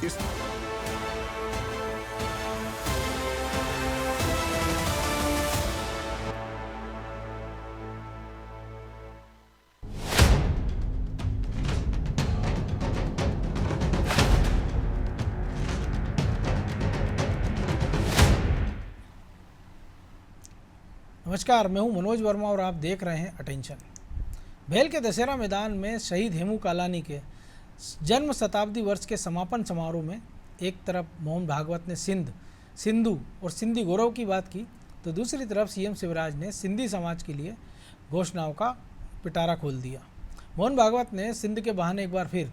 इस नमस्कार, मैं हूं मनोज वर्मा और आप देख रहे हैं अटेंशन। भेल के दशहरा मैदान में शहीद हेमू कालानी के जन्म शताब्दी वर्ष के समापन समारोह में एक तरफ मोहन भागवत ने सिंधु और सिंधी गौरव की बात की, तो दूसरी तरफ सीएम शिवराज ने सिंधी समाज के लिए घोषणाओं का पिटारा खोल दिया। मोहन भागवत ने सिंध के बहाने एक बार फिर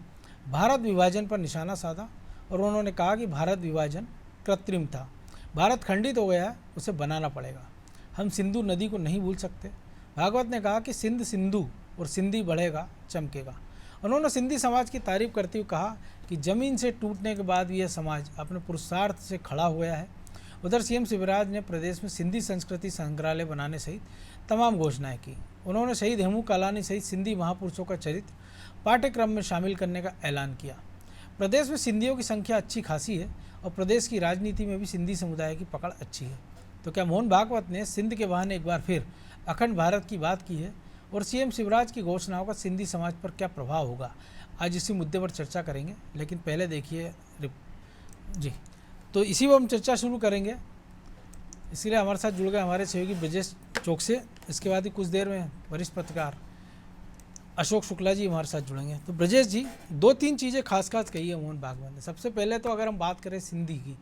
भारत विभाजन पर निशाना साधा और उन्होंने कहा कि भारत विभाजन कृत्रिम था, भारत खंडित हो गया है, उसे बनाना पड़ेगा, हम सिंधु नदी को नहीं भूल सकते। भागवत ने कहा कि सिंधु और सिंधी बढ़ेगा, चमकेगा। उन्होंने सिंधी समाज की तारीफ करते हुए कहा कि ज़मीन से टूटने के बाद भी यह समाज अपने पुरुषार्थ से खड़ा हुआ है। उधर सीएम शिवराज ने प्रदेश में सिंधी संस्कृति संग्रहालय बनाने सहित तमाम घोषणाएं की। उन्होंने शहीद हेमू कालानी सहित सिंधी महापुरुषों का चरित्र पाठ्यक्रम में शामिल करने का ऐलान किया। प्रदेश में सिंधियों की संख्या अच्छी खासी है और प्रदेश की राजनीति में भी सिंधी समुदाय की पकड़ अच्छी है। तो क्या मोहन भागवत ने सिंध के बहाने एक बार फिर अखंड भारत की बात की है और सीएम शिवराज की घोषणाओं का सिंधी समाज पर क्या प्रभाव होगा? आज इसी मुद्दे पर चर्चा करेंगे, लेकिन पहले देखिए जी। तो इसी पर हम चर्चा शुरू करेंगे। इसीलिए हमारे साथ जुड़ गए हमारे सहयोगी ब्रजेश चौक से। इसके बाद ही कुछ देर में वरिष्ठ पत्रकार अशोक शुक्ला जी हमारे साथ जुड़ेंगे। तो ब्रजेश जी, 2-3 चीज़ें खास कही है मोहन भागवत ने। सबसे पहले तो अगर हम बात करें सिंधी की,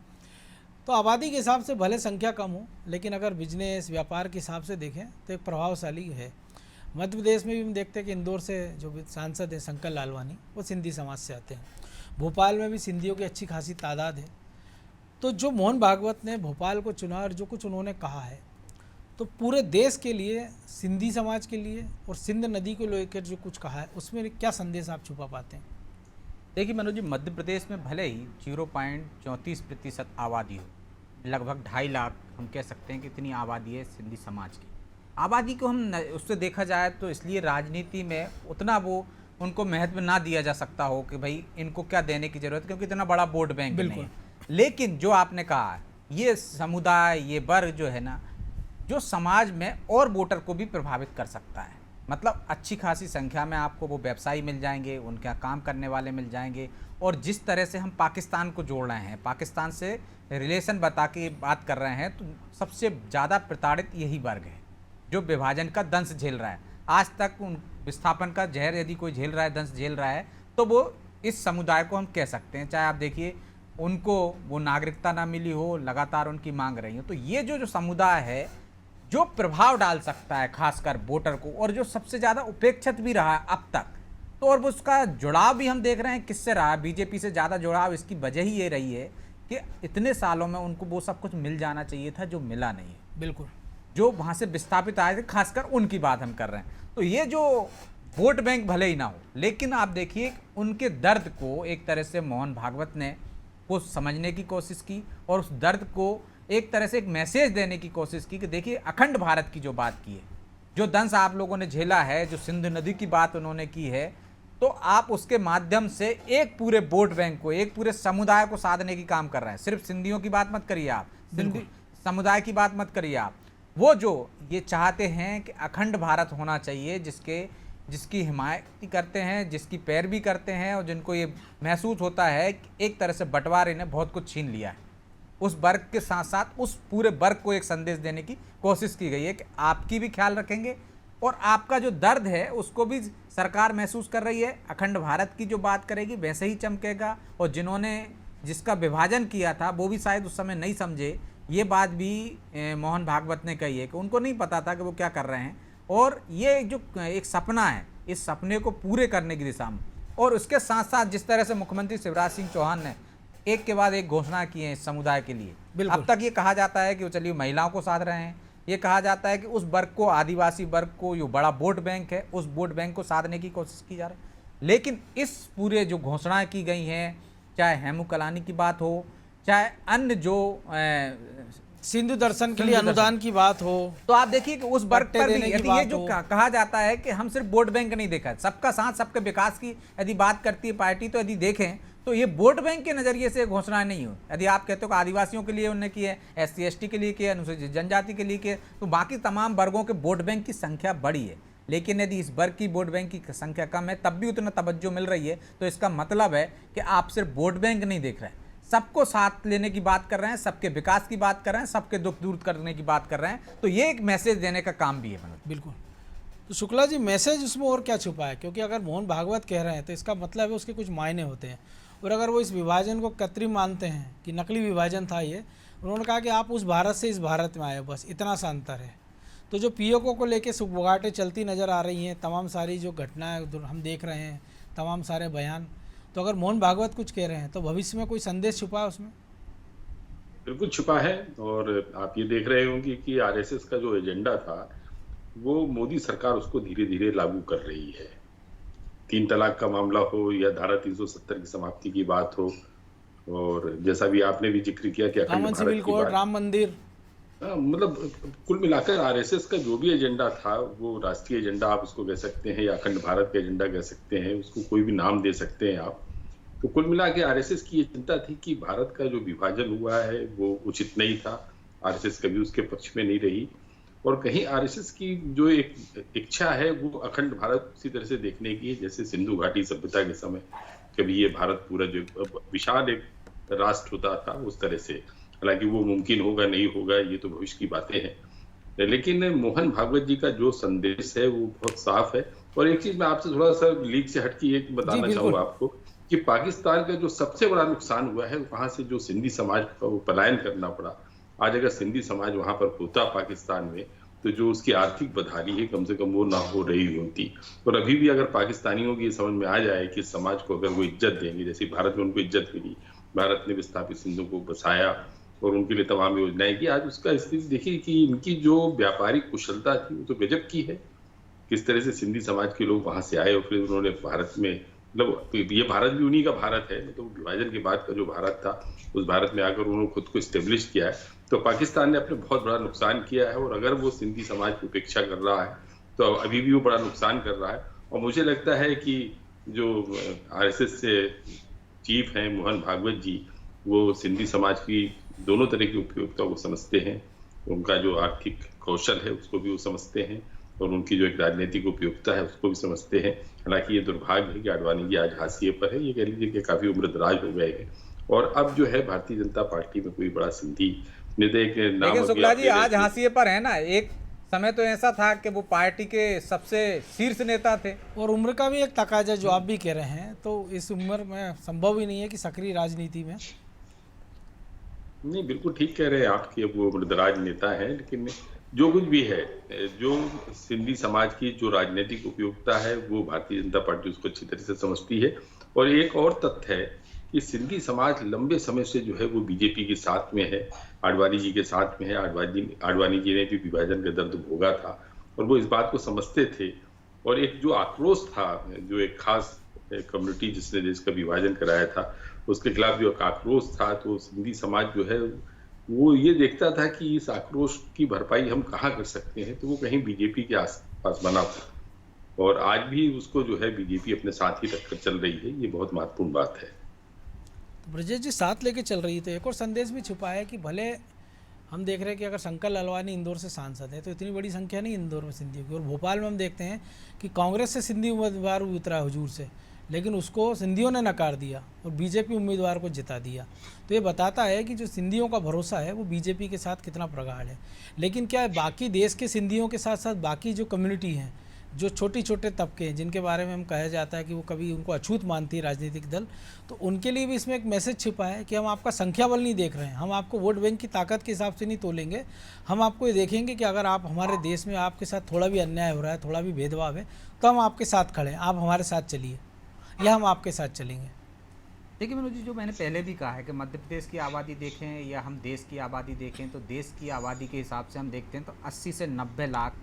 तो आबादी के हिसाब से भले संख्या कम हो, लेकिन अगर बिजनेस व्यापार के हिसाब से देखें तो एक प्रभावशाली है। मध्य प्रदेश में भी हम देखते हैं कि इंदौर से जो सांसद हैं शंकर लालवानी, वो सिंधी समाज से आते हैं। भोपाल में भी सिंधियों की अच्छी खासी तादाद है। तो जो मोहन भागवत ने भोपाल को चुना और जो कुछ उन्होंने कहा है, तो पूरे देश के लिए, सिंधी समाज के लिए और सिंध नदी को लेकर जो कुछ कहा है, उसमें क्या संदेश आप छुपा पाते हैं? देखिए मनोज जी, मध्य प्रदेश में भले ही 0.34% आबादी हो, लगभग 2.5 लाख हम कह सकते हैं कि इतनी आबादी है सिंधी समाज की। आबादी को हम उससे देखा जाए तो इसलिए राजनीति में उतना वो उनको महत्व ना दिया जा सकता हो कि भाई इनको क्या देने की ज़रूरत है, क्योंकि इतना बड़ा वोट बैंक नहीं है। लेकिन जो आपने कहा, ये समुदाय, ये वर्ग जो है ना, जो समाज में और वोटर को भी प्रभावित कर सकता है। मतलब अच्छी खासी संख्या में आपको वो व्यवसायी मिल जाएंगे, उनके यहाँ काम करने वाले मिल जाएंगे। और जिस तरह से हम पाकिस्तान को जोड़ रहे हैं, पाकिस्तान से रिलेशन बता के बात कर रहे हैं, तो सबसे ज़्यादा प्रताड़ित यही वर्ग है जो विभाजन का दंश झेल रहा है। आज तक उन विस्थापन का जहर यदि कोई झेल रहा है, दंश झेल रहा है, तो वो इस समुदाय को हम कह सकते हैं। चाहे आप देखिए उनको वो नागरिकता ना मिली हो, लगातार उनकी मांग रही हो। तो ये जो समुदाय है जो प्रभाव डाल सकता है खासकर वोटर को, और जो सबसे ज़्यादा उपेक्षित भी रहा है अब तक, तो और उसका जुड़ाव भी हम देख रहे हैं किससे रहा है, बीजेपी से ज़्यादा जुड़ाव। इसकी वजह ही ये रही है कि इतने सालों में उनको वो सब कुछ मिल जाना चाहिए था जो मिला नहीं है। बिल्कुल, जो वहाँ से विस्थापित आए थे, खासकर उनकी बात हम कर रहे हैं। तो ये जो वोट बैंक भले ही ना हो, लेकिन आप देखिए उनके दर्द को एक तरह से मोहन भागवत ने को समझने की कोशिश की और उस दर्द को एक तरह से एक मैसेज देने की कोशिश की कि देखिए अखंड भारत की जो बात की है, जो दंश आप लोगों ने झेला है, जो सिंधु नदी की बात उन्होंने की है, तो आप उसके माध्यम से एक पूरे वोट बैंक को, एक पूरे समुदाय को साधने की काम कर रहे हैं। सिर्फ सिंधियों की बात मत करिए आप, सिंधी समुदाय की बात मत करिए आप। वो जो ये चाहते हैं कि अखंड भारत होना चाहिए, जिसकी हिमायत करते हैं, जिसकी पैरवी करते हैं, और जिनको ये महसूस होता है कि एक तरह से बंटवारे ने बहुत कुछ छीन लिया है, उस वर्ग के साथ साथ उस पूरे वर्ग को एक संदेश देने की कोशिश की गई है कि आपकी भी ख्याल रखेंगे और आपका जो दर्द है उसको भी सरकार महसूस कर रही है। अखंड भारत की जो बात करेगी वैसे ही चमकेगा, और जिसका विभाजन किया था वो भी शायद उस समय नहीं समझे। ये बात भी मोहन भागवत ने कही है कि उनको नहीं पता था कि वो क्या कर रहे हैं, और ये जो एक सपना है, इस सपने को पूरे करने की दिशा में, और उसके साथ साथ जिस तरह से मुख्यमंत्री शिवराज सिंह चौहान ने एक के बाद एक घोषणा की है इस समुदाय के लिए। अब तक ये कहा जाता है कि चलिए महिलाओं को साध रहे हैं, ये कहा जाता है कि उस वर्ग को, आदिवासी वर्ग को, जो बड़ा वोट बैंक है, उस वोट बैंक को साधने की कोशिश की जा रही है। लेकिन इस पूरे जो घोषणाएं की गई हैं, चाहे हेमू कालानी की बात हो, चाहे अन्य जो सिंधु दर्शन के लिए अनुदान की बात हो, तो आप देखिए कि उस वर्ग पर भी यदि ये जो कहा जाता है कि हम सिर्फ वोट बैंक नहीं देखा, सबका साथ सबके विकास की यदि बात करती है पार्टी, तो यदि देखें तो ये वोट बैंक के नजरिए से घोषणाएं नहीं हो। यदि आप कहते हो कि आदिवासियों के लिए उन्होंने की है, SC ST के लिए की है, अनुसूचित जनजाति के लिए की है, तो बाकी तमाम वर्गों के वोट बैंक की संख्या बड़ी है। लेकिन यदि इस वर्ग की वोट बैंक की संख्या कम है तब भी उतना तवज्जो मिल रही है, तो इसका मतलब है कि आप सिर्फ वोट बैंक नहीं देख रहे हैं, सबको साथ लेने की बात कर रहे हैं, सबके विकास की बात कर रहे हैं, सबके दुख दूर करने की बात कर रहे हैं। तो ये एक मैसेज देने का काम भी है मनोज। बिल्कुल। तो शुक्ला जी, मैसेज उसमें और क्या छुपा है? क्योंकि अगर मोहन भागवत कह रहे हैं तो इसका मतलब है उसके कुछ मायने होते हैं। और अगर वो इस विभाजन को कृत्रिम मानते हैं कि नकली विभाजन था ये, उन्होंने कहा कि आप उस भारत से इस भारत में आए हो, बस इतना सा अंतर है। तो जो पीओके को लेके सुगबुगाहटें चलती नज़र आ रही हैं, तमाम सारी जो घटनाएं हम देख रहे हैं, तमाम सारे बयान, तो अगर मोहन भागवत कुछ कह रहे हैं तो भविष्य में कोई संदेश छुपा है उसमें? बिल्कुल छुपा है। और आप ये देख रहे होंगे कि आरएसएस का जो एजेंडा था वो मोदी सरकार उसको धीरे धीरे लागू कर रही है। 3 तलाक का मामला हो या धारा 370 की समाप्ति की बात हो, और जैसा भी आपने भी जिक्र किया कि अखंड कॉमन भारत सिविल की कोड, बात, राम मंदिर, मतलब कुल मिलाकर आरएसएस का जो भी एजेंडा था, वो राष्ट्रीय एजेंडा आप उसको कह सकते हैं या अखंड भारत का एजेंडा कह सकते हैं, उसको कोई भी नाम दे सकते हैं आप। तो कुल मिला के आरएसएस की ये चिंता थी कि भारत का जो विभाजन हुआ है वो उचित नहीं था। आरएसएस कभी उसके पक्ष में नहीं रही, और कहीं आरएसएस की जो एक इच्छा है वो अखंड भारत उसी तरह से देखने की है जैसे सिंधु घाटी सभ्यता के समय कभी ये भारत पूरा जो विशाल एक राष्ट्र होता था उस तरह से। हालांकि वो मुमकिन होगा नहीं होगा ये तो भविष्य की बातें हैं, लेकिन मोहन भागवत जी का जो संदेश है वो बहुत साफ है। और एक चीज मैं आपसे थोड़ा सा लीक से हटके एक बताना चाहूंगा आपको कि पाकिस्तान का जो सबसे बड़ा नुकसान हुआ है वहां से जो सिंधी समाज को पलायन करना पड़ा। आज अगर सिंधी समाज वहां पर होता पाकिस्तान में तो जो उसकी आर्थिक बदहाली है कम से कम वो ना हो रही होती। और अभी भी अगर पाकिस्तानियों की समझ में आ जाए कि समाज को अगर वो इज्जत देंगे, जैसे भारत में उनको इज्जत मिली, भारत ने विस्थापित सिंधु को बसाया और उनके लिए तमाम योजनाएं की, आज उसका स्थिति देखिए कि इनकी जो व्यापारिक कुशलता थी वो तो गजब की है। किस तरह से सिंधी समाज के लोग वहां से आए और फिर उन्होंने भारत में, मतलब ये भारत भी उन्हीं का भारत है, मतलब विभाजन के बाद का जो भारत था उस भारत में आकर उन्होंने खुद को स्टेब्लिश किया है। तो पाकिस्तान ने अपने बहुत बड़ा नुकसान किया है, और अगर वो सिंधी समाज की उपेक्षा कर रहा है तो अभी भी वो बड़ा नुकसान कर रहा है। और मुझे लगता है कि जो आरएसएस से चीफ हैं मोहन भागवत जी, वो सिंधी समाज की दोनों तरह की उपयोगिता को समझते हैं, उनका जो आर्थिक कौशल है उसको भी वो समझते हैं, और उनकी जो एक राजनीतिक उपयोगिता है उसको भी समझते हैं। हालांकि ये दुर्भाग्य है कि आडवाणी जी आज हाशिए पर है, ये कह लीजिए कि काफी उम्रदराज हो गए हैं, और अब जो है भारतीय जनता पार्टी में कोई बड़ा सिंधी नेता के नाम। लेकिन शुक्ला जी आज हाशिए पर है ना, एक समय तो ऐसा था कि वो पार्टी के सबसे शीर्ष नेता थे। और उम्र का भी एक तकाजा जो आप भी कह रहे हैं, तो इस उम्र में संभव ही नहीं है कि सक्रिय राजनीति में। नहीं, बिल्कुल ठीक कह रहे हैं आप कि अब वो उम्रदराज नेता है, लेकिन जो कुछ भी है, जो सिंधी समाज की जो राजनीतिक उपयोगिता है वो भारतीय जनता पार्टी उसको अच्छी तरह से समझती है। और एक और तथ्य है कि सिंधी समाज लंबे समय से जो है वो बीजेपी के साथ में है, आडवाणी जी के साथ में है। आडवाणी जी ने भी विभाजन का दर्द भोगा था और वो इस बात को समझते थे। और एक जो आक्रोश था, जो एक खास कम्युनिटी जिसने देश का विभाजन कराया था उसके खिलाफ जो एक आक्रोश था, तो सिंधी समाज जो है वो ये देखता था कि इस आक्रोश की भरपाई हम कहाँ कर सकते हैं, तो वो कहीं बीजेपी के आसपास बना था। और आज भी उसको जो है बीजेपी अपने साथ ही रखकर चल रही है, ये बहुत महत्वपूर्ण बात है। तो ब्रजेश जी साथ लेके चल रही, तो एक और संदेश भी छुपा है कि भले हम देख रहे हैं कि अगर शंकर लालवानी इंदौर से सांसद है तो इतनी बड़ी संख्या नहीं इंदौर में सिंधियों की, और भोपाल में हम देखते हैं कि कांग्रेस से सिंधी उम्मीदवार उतरा हुजूर से, लेकिन उसको सिंधियों ने नकार दिया और बीजेपी उम्मीदवार को जिता दिया। तो ये बताता है कि जो सिंधियों का भरोसा है वो बीजेपी के साथ कितना प्रगाढ़ है। लेकिन क्या है, बाकी देश के सिंधियों के साथ साथ बाकी जो कम्युनिटी हैं, जो छोटे छोटे तबके हैं जिनके बारे में हम कहा जाता है कि वो कभी उनको अछूत मानती है राजनीतिक दल, तो उनके लिए भी इसमें एक मैसेज छिपा है कि हम आपका संख्या बल नहीं देख रहे हैं, हम आपको वोट बैंक की ताकत के हिसाब से नहीं तोलेंगे, हम आपको ये देखेंगे कि अगर आप हमारे देश में आपके साथ थोड़ा भी अन्याय हो रहा है, थोड़ा भी भेदभाव है, तो हम आपके साथ खड़े हैं, आप हमारे साथ चलिए या हम आपके साथ चलेंगे। देखिए मनोज जी, जो मैंने पहले भी कहा है कि मध्य प्रदेश की आबादी देखें या हम देश की आबादी देखें, तो देश की आबादी के हिसाब से हम देखते हैं तो 80 से 90 लाख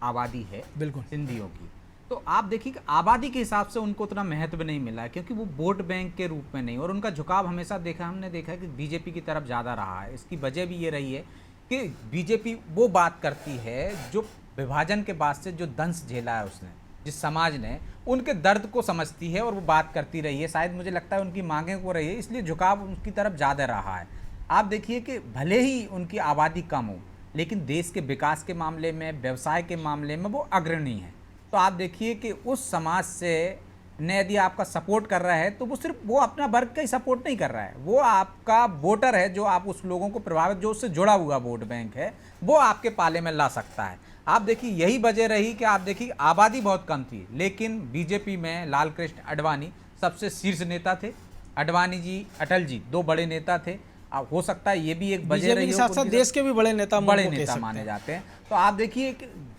आबादी है बिल्कुल सिंधियों की। तो आप देखिए कि आबादी के हिसाब से उनको उतना महत्व नहीं मिला है, क्योंकि वो वोट बैंक के रूप में नहीं, और उनका झुकाव हमेशा हमने देखा है कि बीजेपी की तरफ ज़्यादा रहा है। इसकी वजह भी ये रही है कि बीजेपी वो बात करती है जो विभाजन के बाद से जो दंश झेला है उसने, जिस समाज ने उनके दर्द को समझती है और वो बात करती रही है, शायद मुझे लगता है उनकी मांगें को रही है, इसलिए झुकाव उनकी तरफ ज़्यादा रहा है। आप देखिए कि भले ही उनकी आबादी कम हो, लेकिन देश के विकास के मामले में, व्यवसाय के मामले में वो अग्रणी है। तो आप देखिए कि उस समाज से ने यदि आपका सपोर्ट कर रहा है तो वो सिर्फ वो अपना वर्ग का ही सपोर्ट नहीं कर रहा है, वो आपका वोटर है, जो आप उस लोगों को प्रभावित, जो उससे जुड़ा हुआ वोट बैंक है, वो आपके पाले में ला सकता है। आप देखिए यही वजह रही कि आप देखिए आबादी बहुत कम थी, लेकिन बीजेपी में लाल कृष्ण आडवाणी सबसे शीर्ष नेता थे। आडवाणी जी, अटल जी 2 बड़े नेता थे। अब हो सकता है ये भी एक वजह रही हो, साथ साथ देश के भी बड़े नेता माने जाते हैं। तो आप देखिए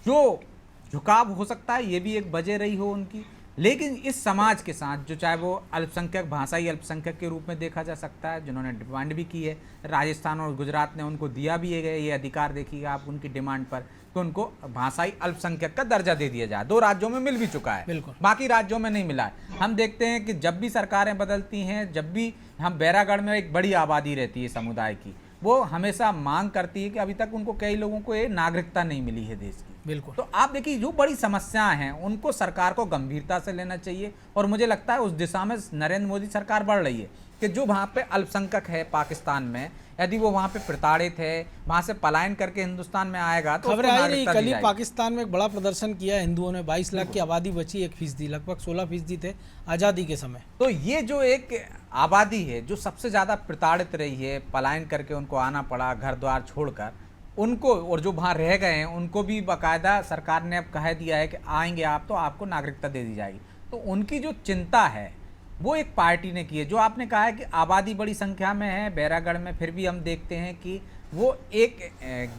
जो झुकाव हो सकता है ये भी एक वजह रही हो उनकी। लेकिन इस समाज के साथ, जो चाहे वो अल्पसंख्यक, भाषाई अल्पसंख्यक के रूप में देखा जा सकता है, जिन्होंने डिमांड भी की है, राजस्थान और गुजरात ने उनको दिया भी है ये अधिकार, देखिएगा आप उनकी डिमांड पर कि उनको भाषाई अल्पसंख्यक का दर्जा दे दिया जाए। 2 राज्यों में मिल भी चुका है, बाकी राज्यों में नहीं मिला है। हम देखते हैं कि जब भी सरकारें बदलती हैं, जब भी हम बैरागढ़ में एक बड़ी आबादी रहती है समुदाय की, वो हमेशा मांग करती है कि अभी तक उनको कई लोगों को ये नागरिकता नहीं मिली है देश की। बिल्कुल। तो आप देखिए जो बड़ी समस्याएं हैं उनको सरकार को गंभीरता से लेना चाहिए, और मुझे लगता है उस दिशा में नरेंद्र मोदी सरकार बढ़ रही है कि जो वहाँ पे अल्पसंख्यक है पाकिस्तान में, यदि वो वहाँ पे प्रताड़ित है, वहाँ से पलायन करके हिंदुस्तान में आएगा तो खबरें आई रही, कल ही पाकिस्तान में एक बड़ा प्रदर्शन किया हिंदुओं ने। 22 लाख की आबादी बची, 1%, लगभग 16% थे आज़ादी के समय। तो ये जो एक आबादी है जो सबसे ज़्यादा प्रताड़ित रही है, पलायन करके उनको आना पड़ा घर द्वार छोड़कर, उनको, और जो वहाँ रह गए हैं उनको भी बाकायदा सरकार ने अब कह दिया है कि आएंगे आप तो आपको नागरिकता दे दी जाएगी। तो उनकी जो चिंता है वो एक पार्टी ने की है। जो आपने कहा है कि आबादी बड़ी संख्या में है बैरागढ़ में, फिर भी हम देखते हैं कि वो एक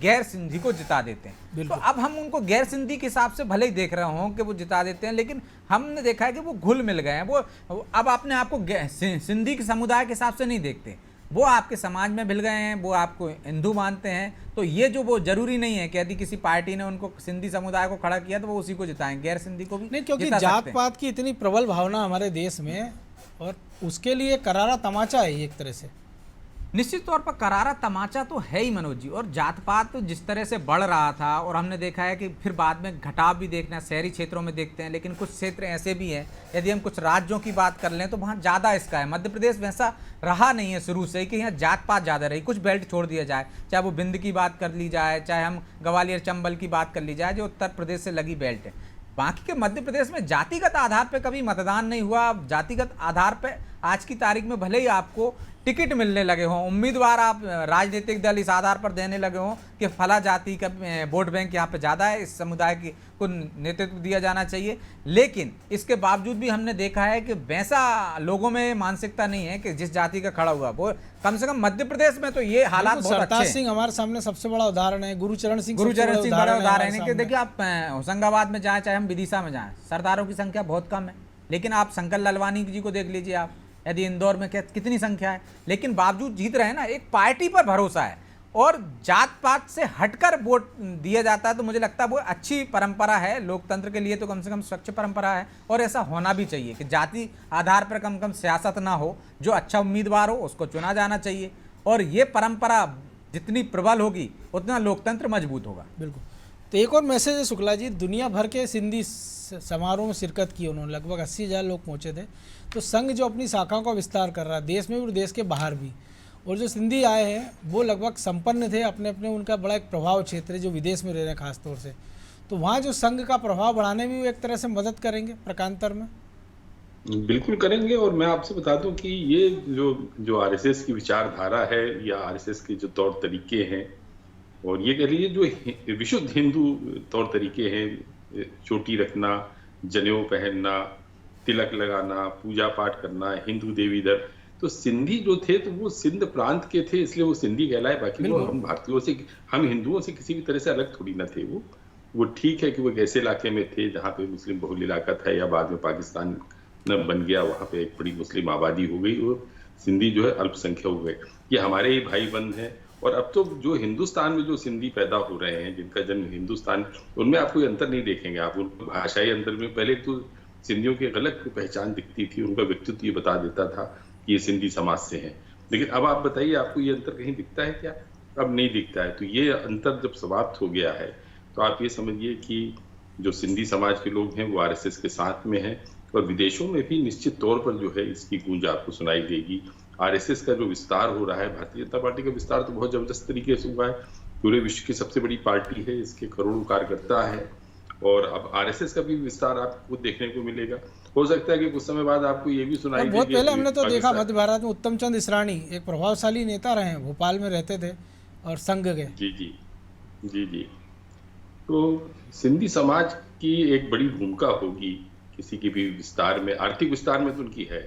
गैर सिंधी को जिता देते हैं। तो अब हम उनको गैर सिंधी के हिसाब से भले ही देख रहे हों कि वो जिता देते हैं, लेकिन हमने देखा है कि वो घुल मिल गए हैं। वो अब अपने आप को सिंधी के समुदाय के हिसाब से नहीं देखते, वो आपके समाज में मिल गए हैं, वो आपको हिंदू मानते हैं। तो ये जो वो जरूरी नहीं है कि यदि किसी पार्टी ने उनको सिंधी समुदाय को खड़ा किया तो वो उसी को जिताएं, गैर सिंधी को भी नहीं, क्योंकि जात पात की इतनी प्रबल भावना हमारे देश में, और उसके लिए करारा तमाचा है एक तरह से। निश्चित तौर पर करारा तमाचा तो है ही मनोज जी। और जात पात तो जिस तरह से बढ़ रहा था, और हमने देखा है कि फिर बाद में घटाव भी देखना शहरी क्षेत्रों में देखते हैं, लेकिन कुछ क्षेत्र ऐसे भी हैं, यदि हम कुछ राज्यों की बात कर लें तो वहाँ ज़्यादा इसका है। मध्य प्रदेश वैसा रहा नहीं है शुरू से कि यहाँ जात पात ज़्यादा रही। कुछ बेल्ट छोड़ दिया जाए, चाहे वो बिंद की बात कर ली जाए, चाहे हम ग्वालियर चंबल की बात कर ली जाए, जो उत्तर प्रदेश से लगी बेल्ट है। बाकी के मध्य प्रदेश में जातिगत आधार पर कभी मतदान नहीं हुआ। जातिगत आधार पर आज की तारीख में भले ही आपको टिकट मिलने लगे हों, उम्मीदवार आप राजनीतिक दल इस आधार पर देने लगे हों कि फला जाति का वोट बैंक यहाँ पे ज़्यादा है, इस समुदाय की को नेतृत्व दिया जाना चाहिए, लेकिन इसके बावजूद भी हमने देखा है कि वैसा लोगों में मानसिकता नहीं है कि जिस जाति का खड़ा हुआ वो, कम से कम मध्य प्रदेश में तो ये हालात बहुत अच्छे हैं। सरताज सिंह हमारे सामने सबसे बड़ा उदाहरण है, गुरुचरण सिंह बड़ा उदाहरण है कि देखिए आप होशंगाबाद में जाएँ, चाहे हम विदिशा में जाएँ, सरदारों की संख्या बहुत कम है। लेकिन आप शंकर लालवानी जी को देख लीजिए, आप यदि इंदौर में कितनी संख्या है, लेकिन बावजूद जीत रहे हैं ना। एक पार्टी पर भरोसा है और जात पात से हटकर वोट दिया जाता है, तो मुझे लगता है वो अच्छी परंपरा है लोकतंत्र के लिए, तो कम से कम स्वच्छ परंपरा है। और ऐसा होना भी चाहिए कि जाति आधार पर कम से कम सियासत ना हो, जो अच्छा उम्मीदवार हो उसको चुना जाना चाहिए। और ये परंपरा जितनी प्रबल होगी उतना लोकतंत्र मजबूत होगा। बिल्कुल। तो एक और मैसेज है शुक्ला जी, दुनिया भर के सिंधी समारोह में शिरकत की उन्होंने, लगभग 80,000 लोग पहुंचे थे। तो संघ जो अपनी शाखाओं का विस्तार कर रहा है देश में भी और देश के बाहर भी, और जो सिंधी आए हैं वो लगभग संपन्न थे अपने अपने, उनका बड़ा एक प्रभाव क्षेत्र है जो विदेश में रह रहे हैं खासतौर से। तो वहाँ जो संघ का प्रभाव बढ़ाने में वो एक तरह से मदद करेंगे प्रकांतर में। बिल्कुल करेंगे। और मैं आपसे बता दूं कि ये जो आरएसएस की विचारधारा है या आरएसएस के जो तौर तरीके हैं, और ये कह लीजिए जो विशुद्ध हिंदू तौर तरीके हैं, चोटी रखना, जनेऊ पहनना, तिलक लगाना, पूजा पाठ करना, हिंदू देवी दर, तो सिंधी जो थे तो वो सिंध प्रांत के थे, इसलिए वो सिंधी कहलाए। बाकी वो हम भारतीयों से, हम हिंदुओं से किसी भी तरह से अलग थोड़ी ना थे। वो ठीक है कि वो एक ऐसे इलाके में थे जहाँ पे मुस्लिम बहुल इलाका था, या बाद में पाकिस्तान बन गया, वहाँ पे एक बड़ी मुस्लिम आबादी हो गई और सिंधी जो है अल्पसंख्यक हो गए। ये हमारे ही भाई बंद हैं। और अब तो जो हिंदुस्तान में जो सिंधी पैदा हो रहे हैं, जिनका जन्म हिंदुस्तान, उनमें आप कोई अंतर नहीं देखेंगे। आप उनको भाषाई अंतर में, पहले तो सिंधियों की गलत पहचान दिखती थी, उनका व्यक्तित्व ये बता देता था कि ये सिंधी समाज से हैं। लेकिन अब आप बताइए, आपको ये अंतर कहीं दिखता है क्या? अब नहीं दिखता है। तो ये अंतर जब समाप्त हो गया है तो आप ये समझिए कि जो सिंधी समाज के लोग हैं वो आरएसएस के साथ में हैं, और विदेशों में भी निश्चित तौर पर जो है इसकी गूंज आपको सुनाई देगी। आरएसएस का जो विस्तार हो रहा है, भारतीय जनता पार्टी का विस्तार तो बहुत जबरदस्त तरीके से हुआ है, पूरे विश्व की सबसे बड़ी पार्टी है, इसके करोड़ों कार्यकर्ता है, और अब आरएसएस का भी विस्तार आपको देखने को मिलेगा। हो सकता है कि कुछ समय बाद आपको ये भी सुनाई बहुत देगी। पहले हमने तो देखा मध्य भारत में उत्तम चंद इसरानी एक प्रभावशाली नेता रहे हैं, भोपाल में रहते थे और संघ के। जी जी जी जी। तो सिंधी समाज की एक बड़ी भूमिका होगी किसी की भी विस्तार में, आर्थिक विस्तार में तो उनकी है।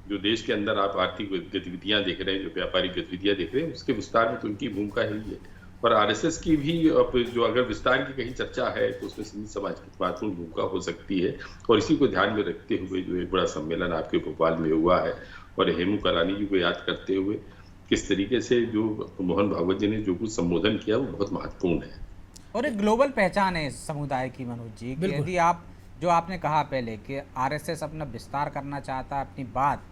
जो देश के अंदर आप आर्थिक गतिविधियां देख रहे हैं, जो व्यापारिक गतिविधियां देख रहे हैं, उसके विस्तार में तो उनकी भूमिका है ही है। और आरएसएस की भी जो अगर विस्तार की कहीं चर्चा है तो उसमें सिंधी समाज की महत्वपूर्ण भूमिका हो सकती है। और इसी को ध्यान में रखते हुए जो एक बड़ा सम्मेलन आपके भोपाल में हुआ है, और हेमू कालानी जी को याद करते हुए किस तरीके से जो मोहन भागवत जी ने जो कुछ संबोधन किया वो बहुत महत्वपूर्ण है। और एक ग्लोबल पहचान है इस समुदाय की मनोज जी, कि यदि आप जो आपने कहा पहले कि आरएसएस अपना विस्तार करना चाहता है, अपनी बात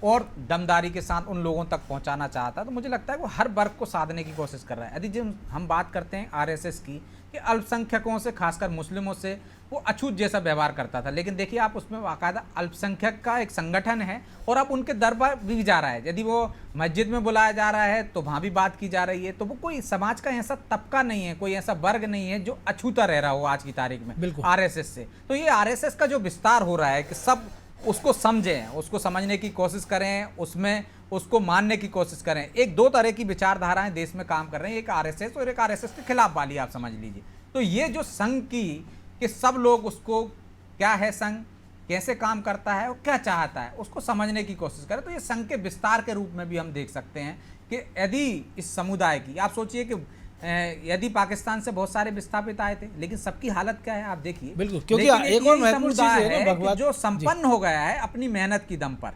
और दमदारी के साथ उन लोगों तक पहुंचाना चाहता है, तो मुझे लगता है वो हर वर्ग को साधने की कोशिश कर रहा है। यदि जब हम बात करते हैं आरएसएस की कि अल्पसंख्यकों से, खासकर मुस्लिमों से वो अछूत जैसा व्यवहार करता था, लेकिन देखिए आप उसमें बाकायदा अल्पसंख्यक का एक संगठन है और अब उनके दर पर भी जा रहा है। यदि वो मस्जिद में बुलाया जा रहा है तो वहाँ भी बात की जा रही है। तो वो कोई समाज का ऐसा तबका नहीं है, कोई ऐसा वर्ग नहीं है जो अछूता रह रहा हो आज की तारीख में आरएसएस से। तो ये आरएसएस का जो विस्तार हो रहा है कि सब उसको समझें, उसको समझने की कोशिश करें, उसमें उसको मानने की कोशिश करें। एक दो तरह की विचारधाराएं देश में काम कर रही हैं, एक आरएसएस और एक आरएसएस के खिलाफ वाली, आप समझ लीजिए। तो ये जो संघ की कि सब लोग उसको क्या है संघ, कैसे काम करता है और क्या चाहता है, उसको समझने की कोशिश करें। तो ये संघ के विस्तार के रूप में भी हम देख सकते हैं कि यदि इस समुदाय की, आप सोचिए कि यदि पाकिस्तान से बहुत सारे विस्थापित आए थे, लेकिन सबकी हालत क्या है आप देखिए। बिल्कुल, क्योंकि एक और महत्वपूर्ण चीज है ना भगवत, जो संपन्न हो गया है अपनी मेहनत की दम पर।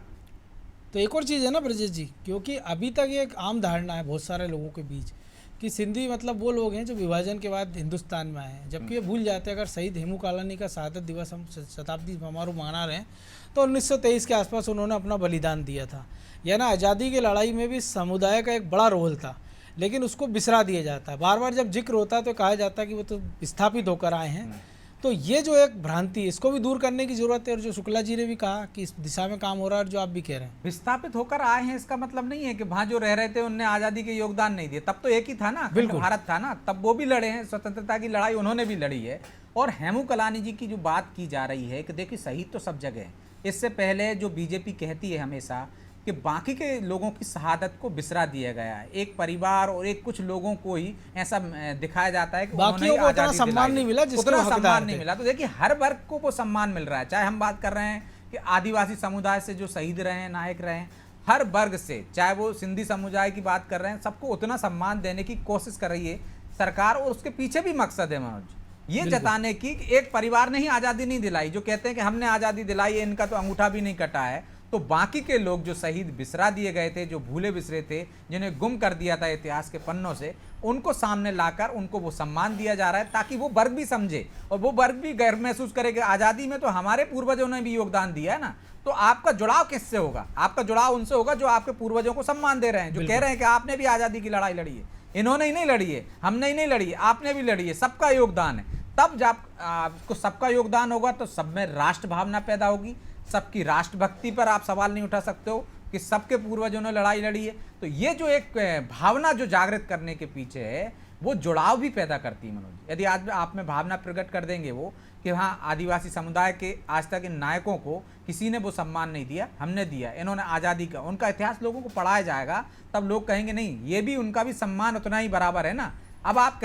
तो एक और चीज़ है ना ब्रजेश जी, क्योंकि अभी तक एक आम धारणा है बहुत सारे लोगों के बीच कि सिंधी मतलब वो लोग हैं जो विभाजन के बाद हिंदुस्तान में आए हैं, जबकि ये भूल जाते हैं अगर शहीद हेमू कालानी का शहादत दिवस हम शताब्दी समारोह मना रहे हैं तो 1923 के आसपास उन्होंने अपना बलिदान दिया था। या ना आज़ादी की लड़ाई में भी समुदाय का एक बड़ा रोल था, लेकिन उसको बिसरा दिया जाता है। बार बार जब जिक्र होता है तो कहा जाता है कि वो तो विस्थापित होकर आए हैं। तो ये जो एक भ्रांति, इसको भी दूर करने की जरूरत है। और जो शुक्ला जी ने भी कहा कि इस दिशा में काम हो रहा है, और जो आप भी कह रहे हैं विस्थापित होकर आए हैं, इसका मतलब नहीं है कि वहाँ जो रह रहे थे उनने आज़ादी के योगदान नहीं दिए। तब तो एक ही था ना, भारत था ना, तब वो भी लड़े हैं, स्वतंत्रता की लड़ाई उन्होंने भी लड़ी है। और हेमू कालानी जी की जो बात की जा रही है कि देखिए शहीद तो सब जगह है। इससे पहले जो बीजेपी कहती है हमेशा कि बाकी के लोगों की शहादत को बिसरा दिया गया है, एक परिवार और एक कुछ लोगों को ही ऐसा दिखाया जाता है कि बाकियों को उतना सम्मान नहीं मिला, उतना सम्मान नहीं मिला। तो देखिए हर वर्ग को वो सम्मान मिल रहा है, चाहे हम बात कर रहे हैं कि आदिवासी समुदाय से जो शहीद रहे हैं, नायक रहे हैं, हर वर्ग से, चाहे वो सिंधी समुदाय की बात कर रहे हैं, सबको उतना सम्मान देने की कोशिश कर रही है सरकार। और उसके पीछे भी मकसद है मनोज, ये जताने की कि एक परिवार ने ही आज़ादी नहीं दिलाई। जो कहते हैं कि हमने आज़ादी दिलाई है, इनका तो अंगूठा भी नहीं कटा है। तो बाकी के लोग जो शहीद बिसरा दिए गए थे, जो भूले बिसरे थे, जिन्हें गुम कर दिया था इतिहास के पन्नों से, उनको सामने लाकर उनको वो सम्मान दिया जा रहा है, ताकि वो वर्ग भी समझे और वो वर्ग भी गर्व महसूस करे कि आज़ादी में तो हमारे पूर्वजों ने भी योगदान दिया है ना। तो आपका जुड़ाव किससे होगा? आपका जुड़ाव उनसे होगा जो आपके पूर्वजों को सम्मान दे रहे हैं, जो कह रहे हैं कि आपने भी आज़ादी की लड़ाई लड़ी है, इन्होंने ही नहीं लड़ी है, हमने ही नहीं लड़ी है, आपने भी लड़ी है, सबका योगदान है। तब जब आपको सबका योगदान होगा तो सब में राष्ट्र भावना पैदा होगी, सबकी राष्ट्रभक्ति पर आप सवाल नहीं उठा सकते हो कि सबके पूर्वजों ने लड़ाई लड़ी है। तो ये जो एक भावना जो जागृत करने के पीछे है, वो जुड़ाव भी पैदा करती है मनोज। यदि आज आप में भावना प्रकट कर देंगे वो कि हाँ, आदिवासी समुदाय के आज तक इन नायकों को किसी ने वो सम्मान नहीं दिया, हमने दिया, इन्होंने आज़ादी का, उनका इतिहास लोगों को पढ़ाया जाएगा, तब लोग कहेंगे नहीं, ये भी उनका भी सम्मान उतना ही बराबर है ना। अब आप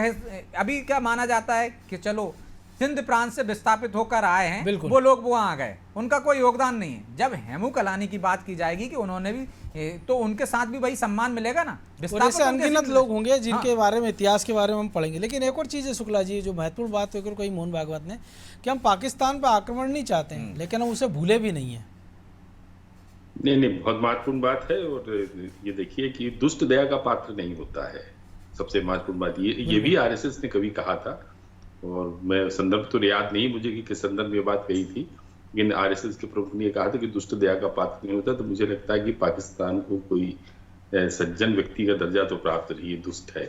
अभी क्या माना जाता है कि चलो सिंध प्रांत से विस्थापित होकर आए हैं वो लोग, वो वहां गए, उनका कोई योगदान नहीं है। जब हेमू कालानी की बात की जाएगी कि उन्होंने भी, तो उनके साथ भी वही सम्मान मिलेगा ना। ऐसे अनगिनत लोग होंगे जिनके बारे में, इतिहास के बारे में हम पढ़ेंगे। लेकिन एक और चीज़ है शुक्ला जी, जो महत्वपूर्ण बात होकर कही मोहन भागवत ने, कि हम पाकिस्तान पर आक्रमण नहीं चाहते हैं, लेकिन हम उसे भूले भी नहीं है। नहीं, बहुत महत्वपूर्ण बात है। और ये देखिए कि दुष्ट दया का पात्र नहीं होता है, सबसे महत्वपूर्ण बात ये भी आरएसएस ने कभी कहा था। और मैं संदर्भ तो याद नहीं मुझे कि किस संदर्भ में बात कही थी, लेकिन आरएसएस के प्रमुख ने कहा था कि दुष्ट दया का पात्र नहीं होता। तो मुझे लगता है कि पाकिस्तान को कोई सज्जन व्यक्ति का दर्जा तो प्राप्त नहीं है, दुष्ट है।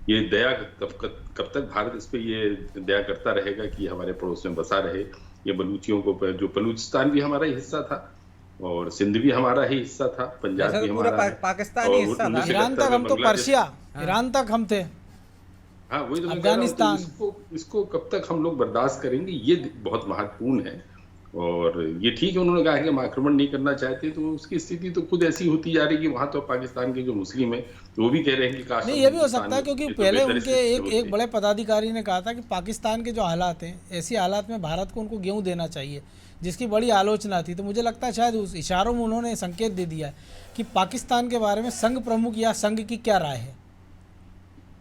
ये दया कब तक भारत इस पे ये दया करता रहेगा कि हमारे पड़ोस में बसा रहे। ये बलूचियों को, जो बलूचिस्तान भी हमारा ही हिस्सा था और सिंध भी हमारा ही हिस्सा था, पंजाब वैसे भी तो पूरा हमारा है, पाकिस्तानी और हिस्सा था। 1971 ईरान तक हम तो बांग्लादेश- पर्शिया, ईरान तक हम थे, हाँ वही तो मैं कह रहा हूँ। तो अफगानिस्तान। इसको कब तक हम लोग बर्दाश्त करेंगे, ये बहुत महत्वपूर्ण है। और ये ठीक है, उन्होंने कहा कि हम आक्रमण नहीं करना चाहते, तो उसकी स्थिति तो खुद ऐसी होती जा रही है कि वहां तो पाकिस्तान के जो मुस्लिम है वो भी कह रहे हैं कि काश नहीं, हम ये भी हो हिंदुस्तान सकता है में क्योंकि होते तो पहले बेहतर उनके स्थिति एक होती। बड़े पदाधिकारी ने कहा था कि पाकिस्तान के जो हालात हैं, ऐसी हालात में भारत को उनको गेहूं देना चाहिए, जिसकी बड़ी आलोचना थी। तो मुझे लगता है शायद उस इशारों में उन्होंने संकेत दे दिया है कि पाकिस्तान के बारे में संघ प्रमुख या संघ की क्या राय है।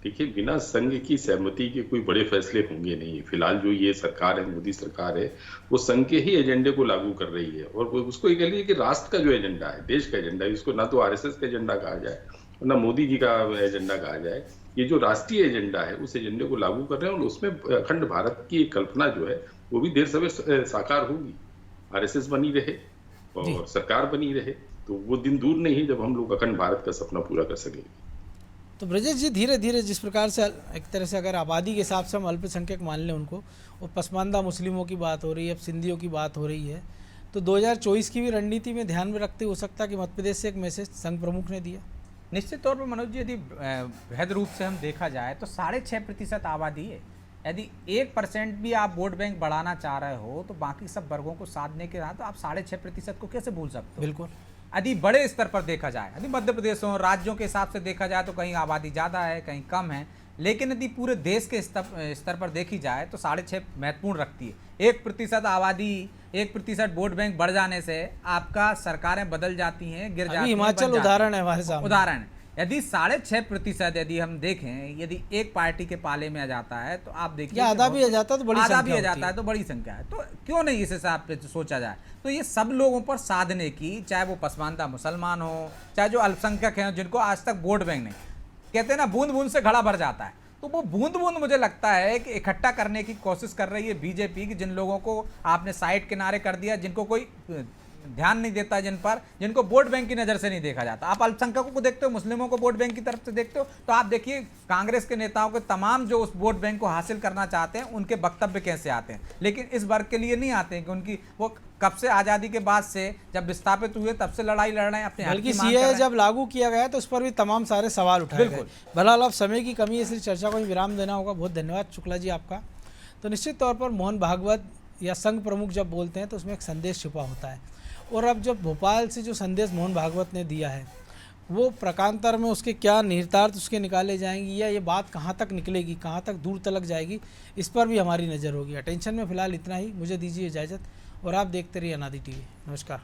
देखिए, बिना संघ की सहमति के कोई बड़े फैसले होंगे नहीं। फिलहाल जो ये सरकार है, मोदी सरकार है, वो संघ के ही एजेंडे को लागू कर रही है। और वो उसको ये कह लीजिए कि राष्ट्र का जो एजेंडा है, देश का एजेंडा है, इसको ना तो आरएसएस का एजेंडा कहा जाए और ना मोदी जी का एजेंडा कहा जाए। ये जो राष्ट्रीय एजेंडा है, उस एजेंडे को लागू कर रहे हैं और उसमें अखंड भारत की एक कल्पना जो है वो भी देर सवेर साकार होगी। आरएसएस बनी रहे और सरकार बनी रहे, तो वो दिन दूर नहीं है जब हम लोग अखंड भारत का सपना पूरा कर सकेंगे। तो ब्रजेश जी, धीरे धीरे जिस प्रकार से एक तरह से अगर आबादी के हिसाब से हम अल्पसंख्यक मान लें उनको, और पसमानदा मुस्लिमों की बात हो रही है, अब सिंधियों की बात हो रही है, तो 2024 की भी रणनीति में ध्यान में रखते हो सकता है कि मध्य प्रदेश से एक मैसेज संघ प्रमुख ने दिया। निश्चित तौर पर मनोज जी, यदि वृहद रूप से हम देखा जाए तो 6.5% आबादी है। यदि 1% भी आप वोट बैंक बढ़ाना चाह रहे हो तो बाकी सब वर्गों को साधने के बाद तो आप 6.5% को कैसे भूल सकते हो। बिल्कुल। यदि बड़े स्तर पर देखा जाए, यदि मध्य प्रदेशों राज्यों के हिसाब से देखा जाए तो कहीं आबादी ज़्यादा है, कहीं कम है, लेकिन यदि पूरे देश के स्तर पर देखी जाए तो 6.5 महत्वपूर्ण रखती है। 1% आबादी, 1% वोट बैंक बढ़ जाने से आपका सरकारें बदल जाती हैं, गिर जाती हैं। हिमाचल उदाहरण है हमारे सामने, उदाहरण है। यदि 6.5% यदि हम देखें, यदि एक पार्टी के पाले में आ जाता है तो आप देखिए आधा भी आ जाता है तो बड़ी आधा भी संख्या आ जाता है तो बड़ी संख्या है। तो क्यों नहीं इस हिसाब से सोचा जाए। तो ये सब लोगों पर साधने की, चाहे वो पसमानदा मुसलमान हो, चाहे जो अल्पसंख्यक हैं जिनको आज तक वोट बैंक नहीं, कहते हैं ना बूंद बूंद से घड़ा भर जाता है, तो वो बूंद बूंद मुझे लगता है कि इकट्ठा करने की कोशिश कर रही है बीजेपी की। जिन लोगों को आपने साइड किनारे कर दिया, जिनको कोई ध्यान नहीं देता, जिनको वोट बैंक की नज़र से नहीं देखा जाता। आप अल्पसंख्यकों को देखते हो, मुस्लिमों को वोट बैंक की तरफ से देखते हो, तो आप देखिए कांग्रेस के नेताओं के तमाम जो उस वोट बैंक को हासिल करना चाहते हैं उनके वक्तव्य कैसे आते हैं, लेकिन इस वर्ग के लिए नहीं आते हैं कि उनकी वो कब से आज़ादी के बाद से जब विस्थापित हुए तब से लड़ाई लड़ रहे हैं अपने। बल्कि सीएए जब लागू किया गया तो उस पर भी तमाम सारे सवाल उठाए गए। बहरहाल अब समय की कमी है, इसलिए चर्चा को विराम देना होगा। बहुत धन्यवाद शुक्ला जी आपका। तो निश्चित तौर पर मोहन भागवत या संघ प्रमुख जब बोलते हैं तो उसमें एक संदेश छुपा होता है, और अब जब भोपाल से जो संदेश मोहन भागवत ने दिया है वो प्रकांतर में उसके क्या निहितार्थ उसके निकाले जाएंगे, या ये बात कहाँ तक निकलेगी, कहाँ तक दूर तलक जाएगी, इस पर भी हमारी नज़र होगी। अटेंशन में फिलहाल इतना ही, मुझे दीजिए इजाज़त और आप देखते रहिए अनादि टीवी। नमस्कार।